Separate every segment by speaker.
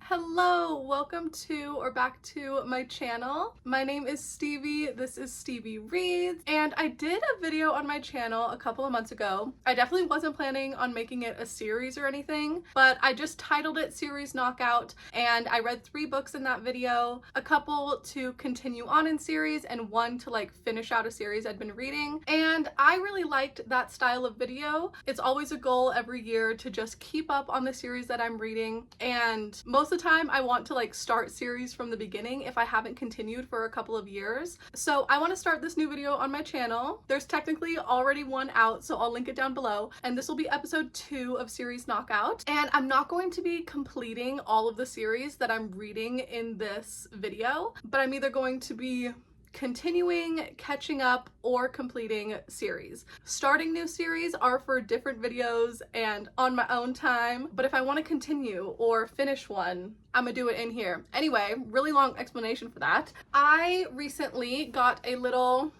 Speaker 1: Hello, welcome to or back to my channel. My name is Stevie, this is Stevie Reads, and I did a video on my channel a couple of months ago. I definitely wasn't planning on making it a series or anything, but I just titled it Series Knockout, and I read 3 books in that video, a couple to continue on in series and one to like finish out a series I'd been reading, and I really liked that style of video. It's always a goal every year to just keep up on the series that I'm reading, and most of the time I want to like start series from the beginning if I haven't continued for a couple of years. So I want to start this new video on my channel. There's technically already one out, so I'll link it down below, and this will be episode 2 of Series Knockout. And I'm not going to be completing all of the series that I'm reading in this video, but I'm either going to be continuing, catching up, or completing series. Starting new series are for different videos and on my own time, but if I want to continue or finish one, I'm gonna do it in here. Anyway, really long explanation for that. I recently got a little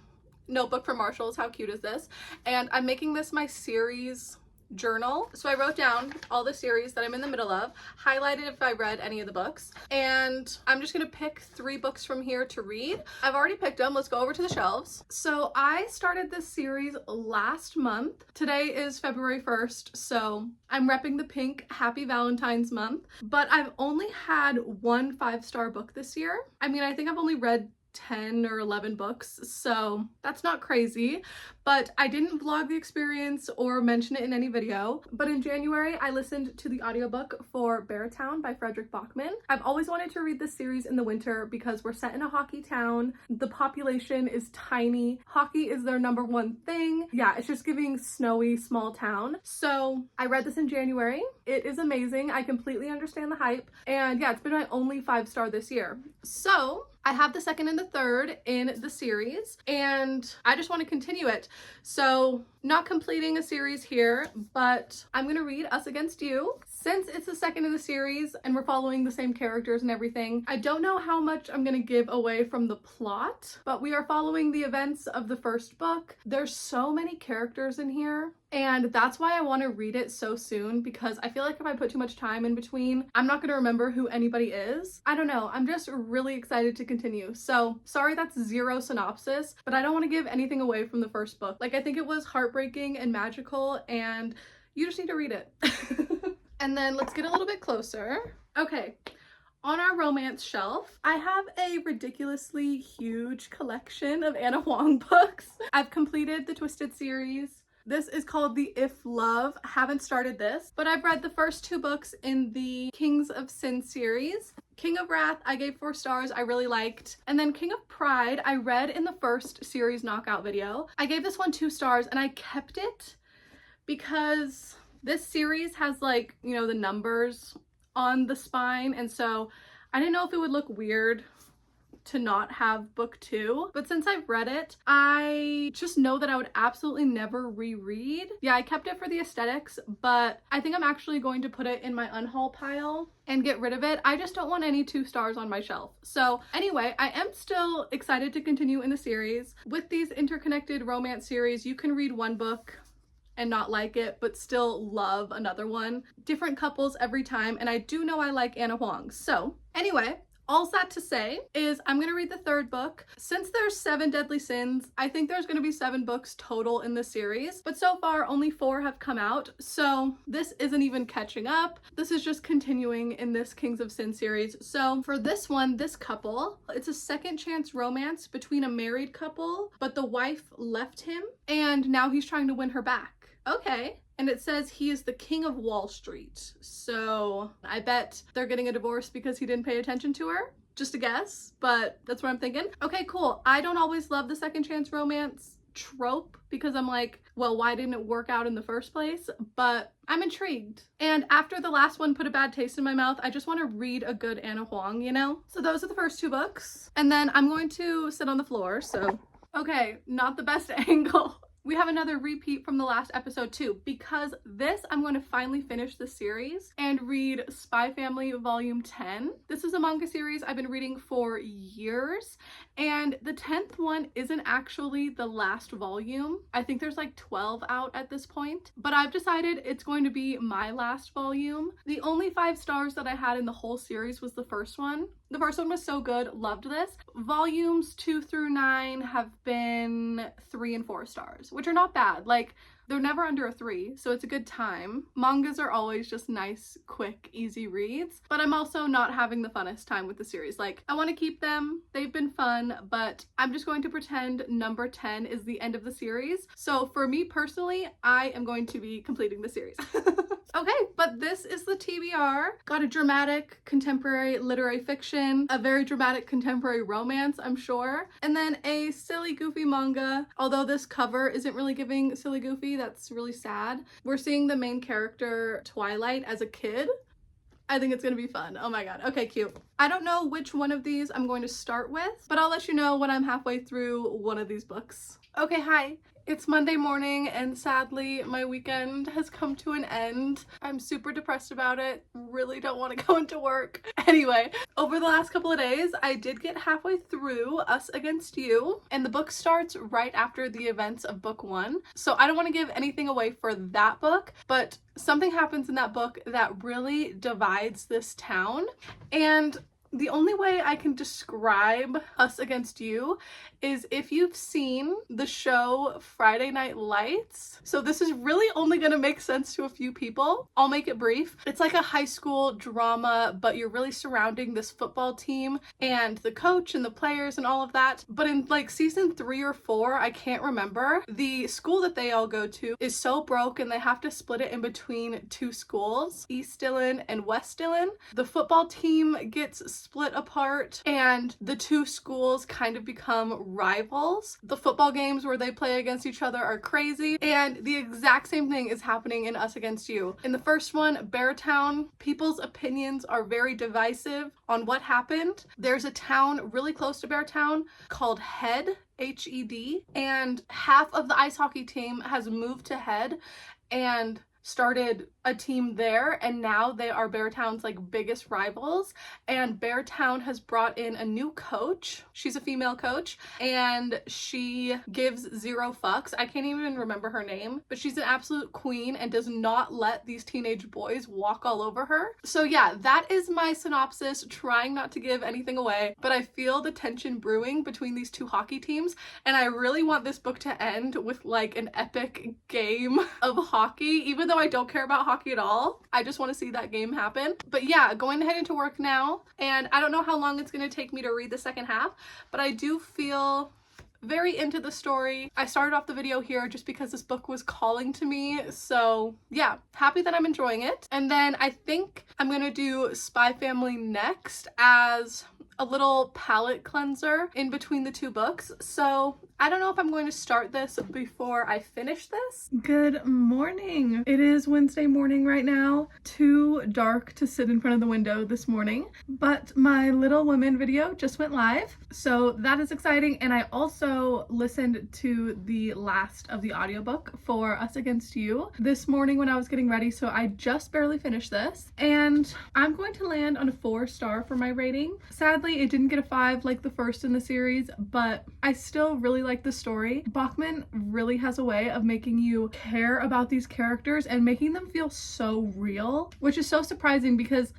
Speaker 1: notebook from Marshall's. How cute is this? And I'm making this my series journal. So I wrote down all the series that I'm in the middle of, highlighted if I read any of the books, and I'm just gonna pick 3 books from here to read. I've already picked them. Let's go over to the shelves. So I started this series last month. Today is February 1st, so I'm repping the pink Happy Valentine's Month, but I've only had 1 5-star book this year. I mean, I think I've only read 10 or 11 books, so that's not crazy, but I didn't vlog the experience or mention it in any video. But in January, I listened to the audiobook for Beartown by Frederick Bachman. I've always wanted to read this series in the winter because we're set in a hockey town. The population is tiny. Hockey is their #1 thing. Yeah, it's just giving snowy small town. So I read this in January. It is amazing. I completely understand the hype. And yeah, it's been my only 5-star this year. So I have the 2nd and the 3rd in the series, and I just want to continue it. So not completing a series here, but I'm gonna read Us Against You. Since it's the 2nd of the series and we're following the same characters and everything, I don't know how much I'm gonna give away from the plot, but we are following the events of the 1st book. There's so many characters in here, and that's why I want to read it so soon, because I feel like if I put too much time in between, I'm not going to remember who anybody is. I don't know. I'm just really excited to continue. So sorry that's 0 synopsis, but I don't want to give anything away from the 1st book. Like, I think it was heartbreaking and magical, and you just need to read it. And then let's get a little bit closer. Okay. On our romance shelf, I have a ridiculously huge collection of Anna Huang books. I've completed the Twisted series. This is called the If Love. Haven't started this, but I've read the first 2 books in the Kings of Sin series. King of Wrath, I gave 4 stars, I really liked. And then King of Pride, I read in the first series knockout video. I gave this one 2 stars, and I kept it because this series has, like, you know, the numbers on the spine, and so I didn't know if it would look weird to not have book 2, but since I've read it, I just know that I would absolutely never reread. Yeah, I kept it for the aesthetics, but I think I'm actually going to put it in my unhaul pile and get rid of it. I just don't want any 2 stars on my shelf. So anyway, I am still excited to continue in the series. With these interconnected romance series, you can read one book and not like it, but still love another one. Different couples every time, and I do know I like Anna Huang. So anyway, all that to say is I'm gonna read the 3rd book. Since there's 7 deadly sins, I think there's gonna be 7 books total in the series, but so far only 4 have come out, so this isn't even catching up. This is just continuing in this Kings of Sin series. So for this one, this couple, it's a second chance romance between a married couple, but the wife left him and now he's trying to win her back. Okay. And it says he is the king of Wall Street. So I bet they're getting a divorce because he didn't pay attention to her. Just a guess, but that's what I'm thinking. Okay, cool. I don't always love the second chance romance trope because I'm like, well, why didn't it work out in the first place? But I'm intrigued. And after the last one put a bad taste in my mouth, I just want to read a good Anna Huang, you know? So those are the first 2 books. And then I'm going to sit on the floor, so. Okay, not the best angle. we have another repeat from the last episode too, because this, I'm going to finally finish the series and read Spy Family Volume 10. This is a manga series I've been reading for years, and the 10th one isn't actually the last volume. I think there's like 12 out at this point, but I've decided it's going to be my last volume. The only 5 stars that I had in the whole series was the first one. The first one was so good, loved this. Volumes 2 through 9 have been 3 and 4 stars, which are not bad. Like, they're never under a 3, so it's a good time. Mangas are always just nice, quick, easy reads, but I'm also not having the funnest time with the series. Like, I want to keep them, they've been fun, but I'm just going to pretend number 10 is the end of the series. So for me personally, I am going to be completing the series. Okay, but this is the TBR. Got a dramatic contemporary literary fiction, a very dramatic contemporary romance, I'm sure, and then a silly goofy manga. Although this cover isn't really giving silly goofy, that's really sad. We're seeing the main character, Twilight, as a kid. I think it's gonna be fun. Oh my god. Okay, cute. I don't know which one of these I'm going to start with, but I'll let you know when I'm halfway through one of these books. Okay, hi. It's Monday morning and sadly my weekend has come to an end. I'm super depressed about it. Really don't want to go into work. Anyway, over the last couple of days, I did get halfway through Us Against You, and the book starts right after the events of book 1. So I don't want to give anything away for that book, but something happens in that book that really divides this town, and the only way I can describe Us Against You is if you've seen the show Friday Night Lights. So this is really only gonna make sense to a few people. I'll make it brief. It's like a high school drama, but you're really surrounding this football team and the coach and the players and all of that. But in like season 3 or 4, I can't remember, the school that they all go to is so broke and they have to split it in between 2 schools, East Dillon and West Dillon. The football team gets split apart and the 2 schools kind of become rivals. The football games where they play against each other are crazy, and the exact same thing is happening in Us Against You. In the first one, Beartown, people's opinions are very divisive on what happened. There's a town really close to Beartown called Head, H-E-D, and half of the ice hockey team has moved to Head and started a team there, and now they are Beartown's like biggest rivals. And Beartown has brought in a new coach. She's a female coach and she gives 0 fucks. I can't even remember her name, but she's an absolute queen and does not let these teenage boys walk all over her. So yeah, that is my synopsis, trying not to give anything away, but I feel the tension brewing between these 2 hockey teams, and I really want this book to end with like an epic game of hockey, even though I don't care about hockey at all. I just want to see that game happen. But yeah, going to head into work now, and I don't know how long it's going to take me to read the second half, but I do feel very into the story. I started off the video here just because this book was calling to me, so yeah, happy that I'm enjoying it. And then I think I'm gonna do Spy Family next as a little palette cleanser in between the 2 books. So I don't know if I'm going to start this before I finish this. Good morning. It is Wednesday morning right now. Too dark to sit in front of the window this morning, but my Little Women video just went live, so that is exciting. And I also listened to the last of the audiobook for Us Against You this morning when I was getting ready, so I just barely finished this, and I'm going to land on a 4 star for my rating. Sadly, it didn't get a 5 like the first in the series, but I still really like the story. Bachman really has a way of making you care about these characters and making them feel so real, which is so surprising because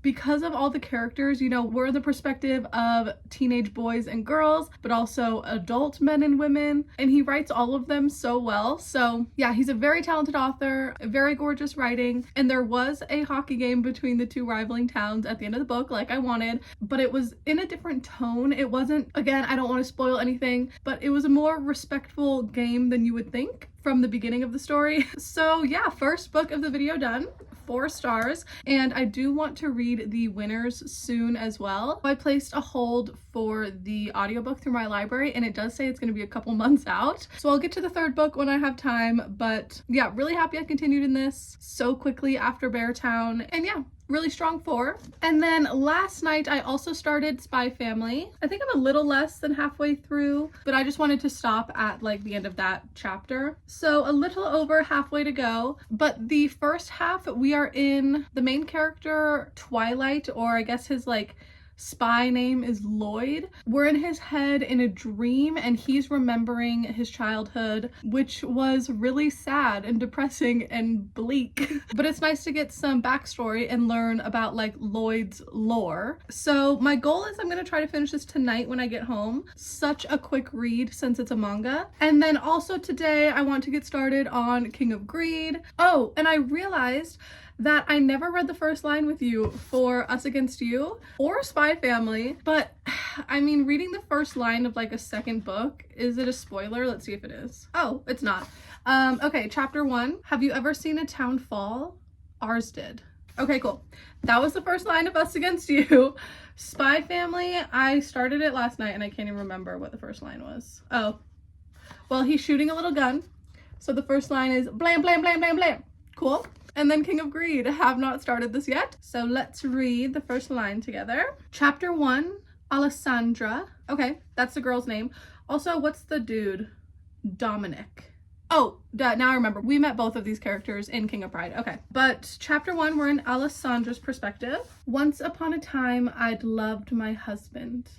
Speaker 1: of all the characters, you know, we're the perspective of teenage boys and girls, but also adult men and women, and he writes all of them so well. So yeah, he's a very talented author, very gorgeous writing, and there was a hockey game between the 2 rivaling towns at the end of the book like I wanted, but it was in a different tone. It wasn't, again, I don't want to spoil anything, but it was a more respectful game than you would think from the beginning of the story. So yeah, first book of the video done. 4 stars, and I do want to read the winners soon as well. I placed a hold for the audiobook through my library, and it does say it's going to be a couple months out, so I'll get to the 3rd book when I have time. But yeah, really happy I continued in this so quickly after Beartown, and yeah, really strong 4. And then last night I also started Spy Family. I think I'm a little less than halfway through, but I just wanted to stop at like the end of that chapter. So a little over halfway to go, but the first half we are in the main character Twilight, or I guess his like spy name is Lloyd. We're in his head in a dream and he's remembering his childhood, which was really sad and depressing and bleak. But it's nice to get some backstory and learn about like Lloyd's lore. So my goal is I'm gonna try to finish this tonight when I get home. Such a quick read since it's a manga. And then also today I want to get started on King of Greed. Oh, and I realized that I never read the first line with you for Us Against You or Spy Family, but I mean, reading the first line of like a second book, is it a spoiler? Let's see if it is. Oh, it's not. Okay, chapter 1. Have you ever seen a town fall? Ours did. Okay, cool. That was the first line of Us Against You. Spy Family, I started it last night and I can't even remember what the first line was. Oh, well, he's shooting a little gun. So the first line is blam, blam, blam, blam, blam. Cool. And then King of Greed. I have not started this yet. So let's read the first line together. Chapter 1, Alessandra. Okay, that's the girl's name. Also, what's the dude? Dominic. Oh, now I remember. We met both of these characters in King of Pride. Okay. But chapter 1, we're in Alessandra's perspective. Once upon a time, I'd loved my husband.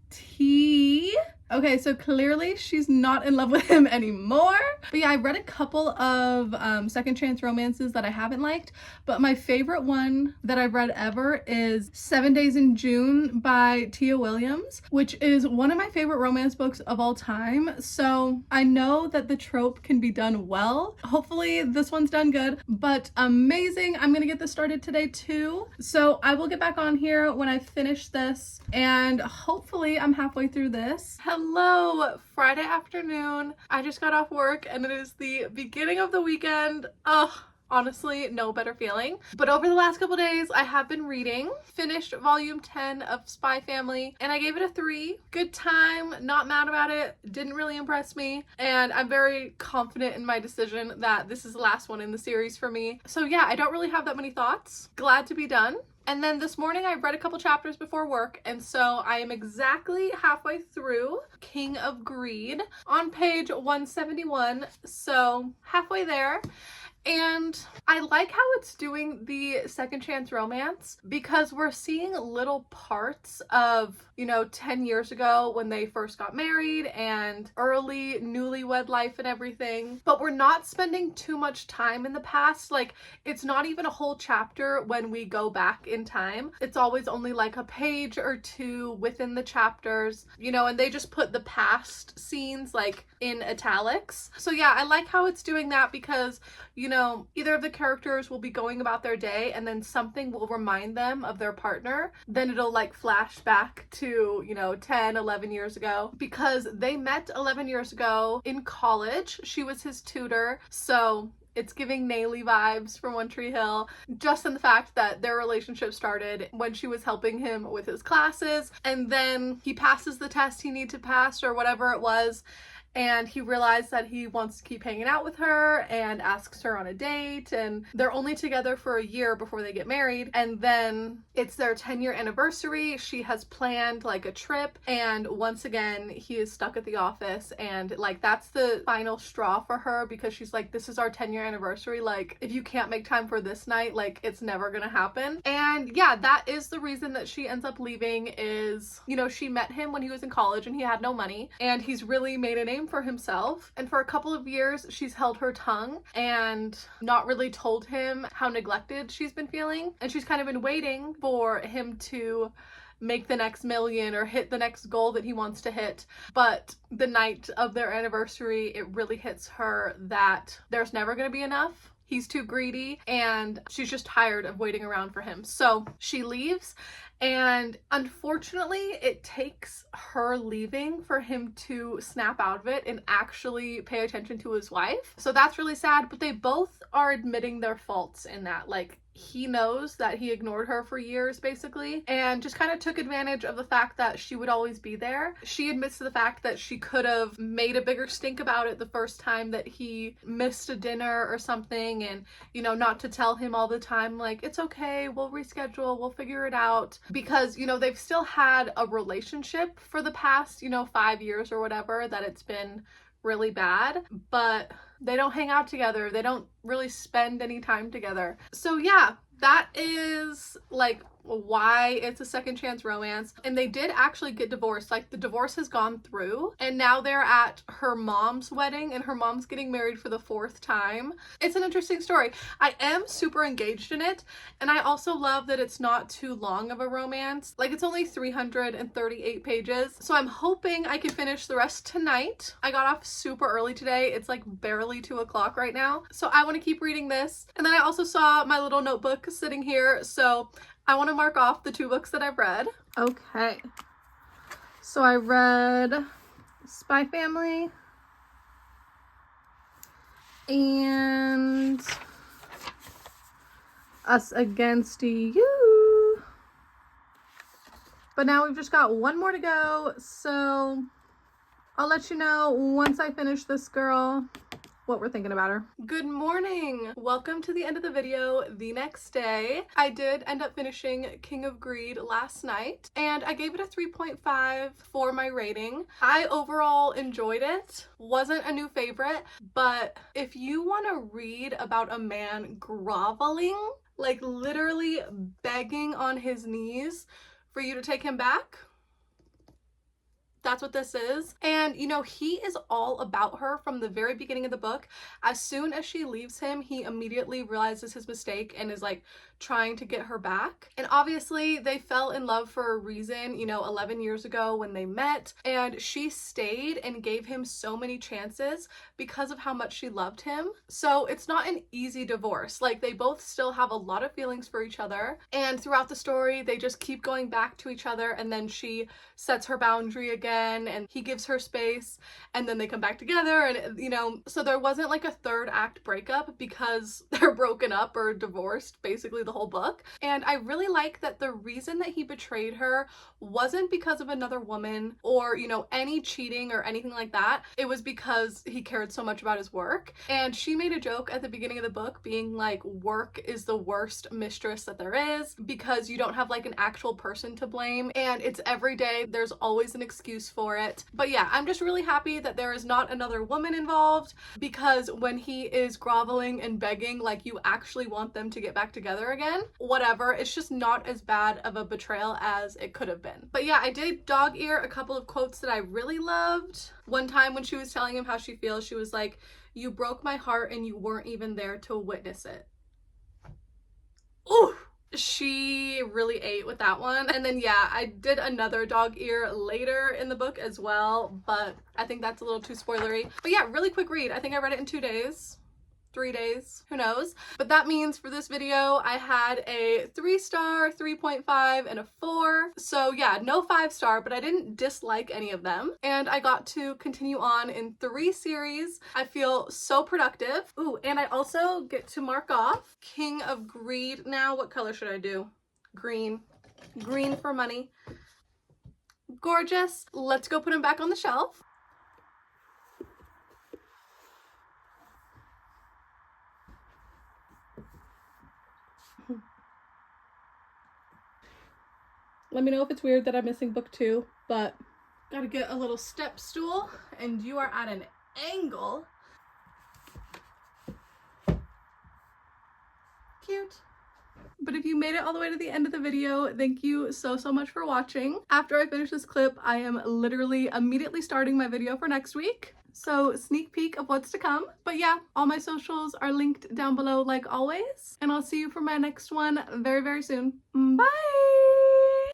Speaker 1: T. Okay, so clearly she's not in love with him anymore. But yeah, I read a couple of second chance romances that I haven't liked, but my favorite one that I've read ever is 7 Days in June by Tia Williams, which is one of my favorite romance books of all time. So I know that the trope can be done well. Hopefully this one's done good, but amazing. I'm gonna get this started today too. So I will get back on here when I finish this, and hopefully I'm halfway through this. Hello, Friday afternoon. I just got off work and it is the beginning of the weekend. Ugh. Honestly, no better feeling. But over the last couple days, I have been reading. Finished volume 10 of Spy Family, and I gave it a 3. Good time, not mad about it, didn't really impress me, and I'm very confident in my decision that this is the last one in the series for me. So yeah, I don't really have that many thoughts. Glad to be done. And then this morning I read a couple chapters before work, and so I am exactly halfway through King of Greed on page 171, so halfway there. And I like how it's doing the second chance romance because we're seeing little parts of, you know, 10 years ago when they first got married and early newlywed life and everything. But we're not spending too much time in the past. Like, it's not even a whole chapter when we go back in time. It's always only like a page or 2 within the chapters, you know, and they just put the past scenes like in italics. So yeah, I like how it's doing that because, you know, either of the characters will be going about their day and then something will remind them of their partner. Then it'll like flash back to, you know, 10, 11 years ago because they met 11 years ago in college. She was his tutor. So it's giving Nayli vibes from One Tree Hill, just in the fact that their relationship started when she was helping him with his classes, and then he passes the test he needed to pass or whatever it was, and he realized that he wants to keep hanging out with her and asks her on a date, and they're only together for a year before they get married, and then it's their 10-year anniversary. She has planned like a trip, and once again he is stuck at the office, and like that's the final straw for her because she's like, this is our 10-year anniversary, like if you can't make time for this night, like it's never gonna happen. And yeah, that is the reason that she ends up leaving is, you know, she met him when he was in college and he had no money, and he's really made a name for himself, and for a couple of years she's held her tongue and not really told him how neglected she's been feeling, and she's kind of been waiting for him to make the next million or hit the next goal that he wants to hit. But the night of their anniversary, it really hits her that there's never going to be enough. He's too greedy, and she's just tired of waiting around for him. So she leaves, and unfortunately it takes her leaving for him to snap out of it and actually pay attention to his wife. So that's really sad, but they both are admitting their faults in that. Like, he knows that he ignored her for years basically, and just kind of took advantage of the fact that she would always be there. She admits to the fact that she could have made a bigger stink about it the first time that he missed a dinner or something, and you know, not to tell him all the time like, it's okay, we'll reschedule, we'll figure it out, because you know, they've still had a relationship for the past, you know, 5 years or whatever that it's been really bad, but they don't hang out together. They don't really spend any time together. So yeah, that is like why it's a second chance romance. And they did actually get divorced. Like, the divorce has gone through, and now they're at her mom's wedding, and her mom's getting married for the 4th time. It's an interesting story. I am super engaged in it, and I also love that it's not too long of a romance. Like, it's only 338 pages, so I'm hoping I can finish the rest tonight. I got off super early today. It's like barely 2 o'clock right now, so I want to keep reading this. And then I also saw my little notebook sitting here, so I want to mark off the 2 books that I've read. Okay, so I read Spy Family and Us Against You. But now we've just got one more to go, so I'll let you know once I finish this girl what we're thinking about her. Good morning! Welcome to the end of the video, the next day. I did end up finishing King of Greed last night, and I gave it a 3.5 for my rating. I overall enjoyed it. Wasn't a new favorite, but if you want to read about a man groveling, like literally begging on his knees for you to take him back, that's what this is. And you know, he is all about her from the very beginning of the book. As soon as she leaves him, he immediately realizes his mistake and is like trying to get her back. And obviously they fell in love for a reason, you know, 11 years ago when they met, and she stayed and gave him so many chances because of how much she loved him. So it's not an easy divorce. Like, they both still have a lot of feelings for each other, and throughout the story they just keep going back to each other, and then she sets her boundary again and he gives her space, and then they come back together, and you know, so there wasn't like a 3rd act breakup because they're broken up or divorced basically the whole book. And I really like that the reason that he betrayed her wasn't because of another woman or, you know, any cheating or anything like that. It was because he cared so much about his work. And she made a joke at the beginning of the book being like, work is the worst mistress that there is because you don't have like an actual person to blame, and it's every day, there's always an excuse for it. But yeah, I'm just really happy that there is not another woman involved, because when he is groveling and begging, like, you actually want them to get back together again. Whatever, it's just not as bad of a betrayal as it could have been. But yeah, I did dog ear a couple of quotes that I really loved. One time when she was telling him how she feels, she was like, "You broke my heart and you weren't even there to witness it." Ooh! She really ate with that one. And then yeah, I did another dog ear later in the book as well, but I think that's a little too spoilery. But yeah, really quick read. I think I read it in 2 days. 3 days, who knows. But that means for this video I had a 3-star, 3.5, and a 4. So yeah, no 5-star, but I didn't dislike any of them, and I got to continue on in 3 series. I feel so productive. Ooh, and I also get to mark off King of Greed now. What color should I do? Green. Green for money. Gorgeous. Let's go put him back on the shelf. Let me know if it's weird that I'm missing book 2, but gotta get a little step stool, and you are at an angle. Cute. But if you made it all the way to the end of the video, thank you so much for watching. After I finish this clip, I am literally immediately starting my video for next week. So sneak peek of what's to come. But yeah, all my socials are linked down below like always. And I'll see you for my next one very, very soon. Bye!